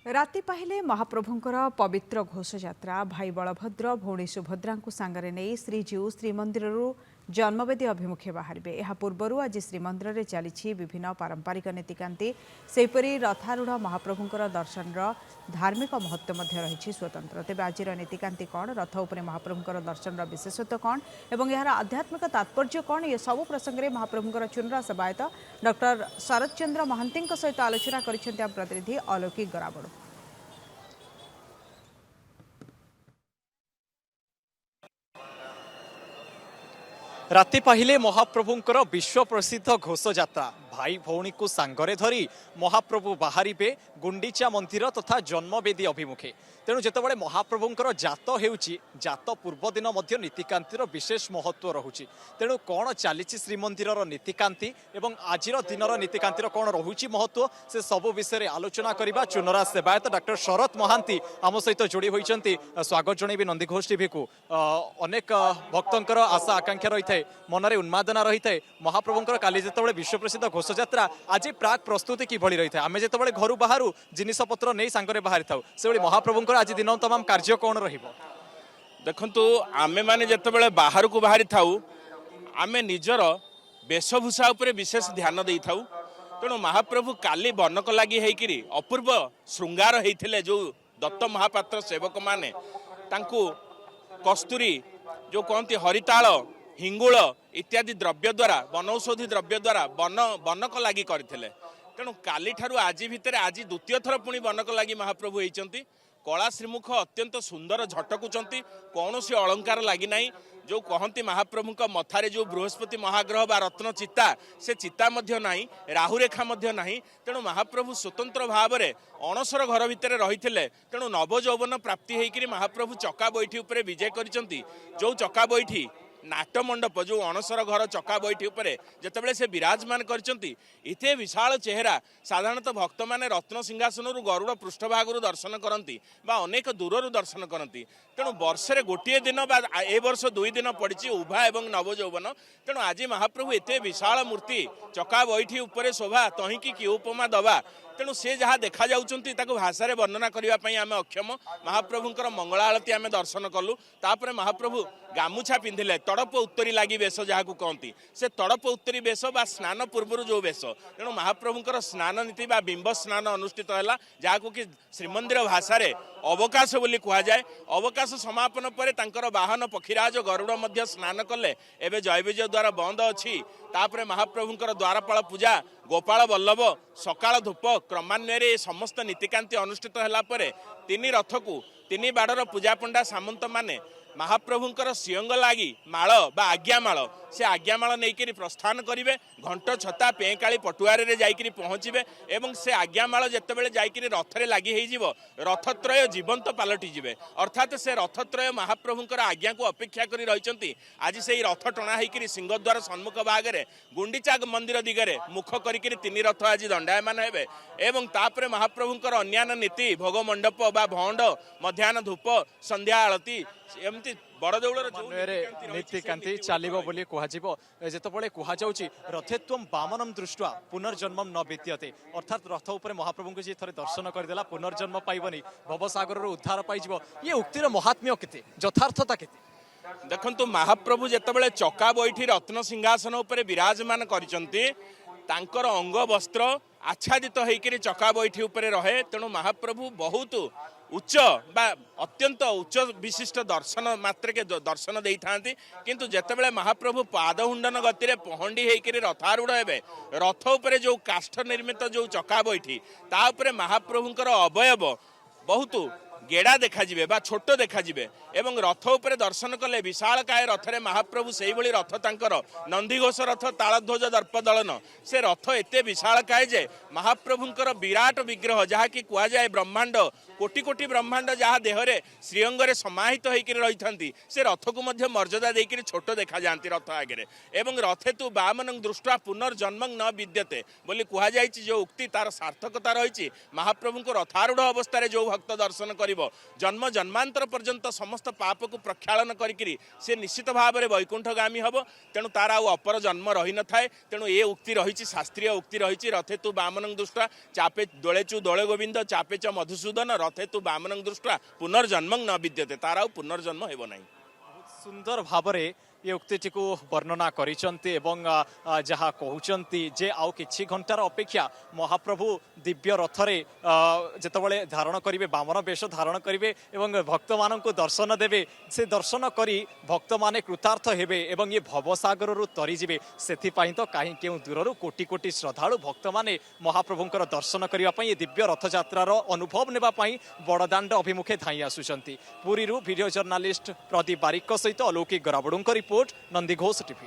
राति पाहिले महाप्रभुंकर पवित्र घोषयात्रा भाई बलभद्र भौणी सुभद्रा सांगरे नहीं श्रीजीउ श्रीमंदिर जन्मवेदी अभिमुखे बाहर यह पूर्व आज श्रीमंदिर चली विभिन्न पारंपरिक नीतिकांति सेपरी रथारूढ़ महाप्रभुंकर दर्शन धार्मिक महत्व रही स्वतंत्र तेज आज नीतिकांति कौन रथ उपरे महाप्रभुंकर दर्शन विशेषत्व कौन एवं यार आध्यात्मिक तात्पर्य कौन ये सब प्रसंग में महाप्रभुंकर चुनरा सेवायत डॉक्टर शरद चंद्र महांती सहित आलोचना कर प्रतिनिधि अलौकिक गराबड़। राति पाहिले महाप्रभुंकर विश्व प्रसिद्ध घोषयात्रा भाई भौणी को सांगरे धरी महाप्रभु बाहरिबे गुंडीचा मंदिर तथा जन्मवेदी अभिमुखे। तेणु जितेबाला महाप्रभुंकर जात हेउची जात पूर्व दिन मध्य नीतिकांतिर विशेष महत्व रहुची। तेणु कौन चली श्रीमंदिर नीतिकांति एवं आजिर दिनर नीतिकांतिर कौन रहुची महत्व से सब विषय आलोचना करबा चुनरा सेवायत डॉक्टर शरद महांती आम सहित जोड़ी होइचंती। स्वागत जनइबी नंदीघोष टीवी को। अनेक भक्तंकर आशा आकांक्षा रही है मनरे उन्मादना रही है महाप्रभुंकर काली जितेबाला विश्व प्रसिद्ध घोषयात्रा आज प्राक प्रस्तुति किभली रही है आम जितेबाला घर बाहर जिनिसपत्र नहीं सांगरे बाहरी था से महाप्रभुंकर आज दिन तमाम कार्य कौन रहिबो। देखंतु आमे माने जेतेबेले बाहर को बाहरी थाउ आमे निजर वेशभूषा उपरे विशेष ध्यान देई थाउ। तेणु महाप्रभु काली बनक लगी हेकिरी अपूर्व श्रृंगार हेइथिले जो दत्त महापात्र सेवक माने तांकु कस्तूरी जो कहती हरिताल हिंगुल इत्यादि द्रव्य द्वारा वनौषधि द्रव्य द्वारा बनक लगी करथिले। तेणु काली ठारू आज भितर आज द्वितीय थर पुणी बनक लगी महाप्रभु होइचंती। कला श्रीमुख अत्यंत सुंदर झटकुचंती कौन सी अलंकार लगी ना जो कहती महाप्रभु मथारे जो बृहस्पति महाग्रह बा रत्न चिता से चिता मध्य नाही राहुरेखा मध्य नाही। तेणु महाप्रभु स्वतंत्र भाव में अणसर घर भितर रही तेणु नवजौवन प्राप्ति होकर महाप्रभु चका बैठी उपरे विजय करिसंती। जो चका बैठी नाट्यमंडप जो अणसर घर चका बैठी उपरे जितेबाला से विराजमान करचंती इथे विशाल चेहरा साधारणतः भक्त माने रत्न सिंहासन गरुड़ पृष्ठभाग दर्शन करती अनेक दूर दर्शन करती। तेणु वर्षे गोटे दिन बा ए वर्ष 2 दिन पड़ी उभा एवं नवजौवन। तेणु आज महाप्रभु एते विशाल मूर्ति चका बैठी उपरे शोभा तहींकी कि उपमा दबा। तेणु से जहाँ देखा जाउचंती ताको भाषा रे वर्णना करिया पई आमे अक्षम। महाप्रभुंकर मंगला आरती आमे दर्शन कलु तापरे महाप्रभु गामुछा पिंधिले तड़प उत्तरी लगी वेश जहाँ कहती से तड़प उत्तरी वेश बा स्नान पूर्व जो वेश। तेणु महाप्रभुंकर स्नान नीति बा बिंब स्नान अनुष्ठित है जहाँ कि श्रीमंदिर भाषा रे अवकाश बोली कह जाए। अवकाश समापन पर तांकर वाहन पक्षीराज गरुड़ मध्य स्नान कले एवं जयविजय द्वारा बंद अच्छी। तापरे महाप्रभुंकर द्वारपाल पूजा गोपाल बल्लभ सकाळ धूप क्रमान्वये समस्त नीतिकांति अनुष्ठित है पर 3 रथ को 3 बाड़र पूजा पंडा सामंत माने महाप्रभुंकर सिंह लगी माल बा आज्ञामाल से आज्ञामाल नहीं प्रस्थान करेंगे घंट छता पेकाली पटुआरे जाकि पहुँचे एवं से आज्ञामाल जितेबाला जाकि रथरे लगी हो रथत्रय जीवंत पलटिजे अर्थात से रथत्रय महाप्रभुंकर आज्ञा को अपेक्षा कर रही। आज से रथ टणा होकर सिंहद्वार सम्मुख भागे गुंडीचा मंदिर दिगरे मुख कर 3 रथ आज दंडायमान हे एवं तापरे महाप्रभुंकर अन्यान्य नीति भोग मंडप बा भंड मध्याह्न धूप संध्या आलती एमती बड़दौलर नीतिकांति चलो बोली कहुब जितेबाला कहुच्छी रथेत्वम वामनम दृष्टवा पुनर्जन्म न विद्यते अर्थात रथ उपर महाप्रभु को जी थे दर्शन करदेला पुनर्जन्म पाइबनी भवसागर उद्धार पाइब ये उक्तिर महात्म्य केते यथार्थता केते। देखंतु महाप्रभु जितेबाला चका बैठी रत्न सिंहासन उपर विराजमान करिसंती तांकर अंग वस्त्र आच्छादित होकर चका बैठी उपरे रहे। तेणु महाप्रभु बहुत उच्च बा अत्यंत उच्च विशिष्ट दर्शन मात्र के दर्शन दे था किंतु जितेबाला महाप्रभु पादहुंडन गति में पहंडी होकर रथारूढ़ हे रथ उपरे जो काष्ठ निर्मित जो चका बैठी ता उपरे महाप्रभुंकर अवयव बहुत गेड़ा देखाଯିबे बा छोट देखाजिबे एवं रथ उपरे दर्शन कले विशाल काय रथरे महाप्रभु से ही रथ तांकर नंदीघोष रथ तालध्वज दर्प दलन से रथ एते विशाल काय जे महाप्रभुंकर विराट विग्रह जहाँ कि कह जाए ब्रह्मांड कोटि कोटि ब्रह्मांड जहाँ देहरे श्रीअंगरे समाहित होकर रही था से रथ को मध्य मर्यादा देकर छोट देखा जाती रथ आगे एवं रथे तु वामनं दृष्टवा पुनर्जन्म न विद्यते बोली कह जाए जो उक्ति तार सार्थकता रही महाप्रभु को रथारूढ़ अवस्था जो भक्त दर्शन कर କରିବ ଜନ୍ମ ଜନ୍ମାନ୍ତର ପର୍ଯ୍ୟନ୍ତ ସମସ୍ତ ପାପକୁ ପ୍ରକ୍ଷାଳନ କରିକିରି ସେ ନିଶ୍ଚିତ ଭାବରେ ବୈକୁଣ୍ଠଗାମୀ ହେବ। ତେଣୁ ତାର ଆଉ ଅପର ଜନ୍ମ ରହିନଥାଏ। ତେଣୁ ଏ ଉକ୍ତି ରହିଛି, ଶାସ୍ତ୍ରୀୟ ଉକ୍ତି ରହିଛି, ରଥେ ତୁ ବାମନଂ ଦୃଷ୍ଟ୍ୱା ଚାପେ ଦୋଳେଚୁ ଦୋଳେ ଗୋବିନ୍ଦ ଚାପେ च ମଧୁସୂଦନ ରଥେ ତୁ ବାମନଂ ଦୃଷ୍ଟ୍ୱା ପୁନର୍ଜନ୍ମଂ ନ ବିଦ୍ୟତେ। ତାର ଆଉ ପୁନର୍ଜନ୍ମ ହେବ ନାହିଁ। सुंदर भावरे ये उक्ति को वर्णना करिसंती एवं जहाँ कहउचंती जे आउ किछि घंटार अपेक्षा महाप्रभु दिव्य रथरे जेतबळे धारण करिवे बामन वेश धारण करिवे एवं भक्त माननकु दर्शन देवे से दर्शन करी भक्त माने कृतार्थ हेबे एवं ये भवसागर रु तरी जिवे। सेथि पई तो काहे केउ दूररु कोटि कोटि श्रद्धालु भक्त माने महाप्रभुंकर दर्शन करिवा पई ये दिव्य रथ यात्रार अनुभव नेबा पई बड़दाण्ड अभिमुखे धाई आसुचंती। पुरीरु वीडियो जर्नलिस्ट प्रदीप बारिक सहित अलौकिक गराबड़ों रिपोर्ट नंदीघोष टीवी।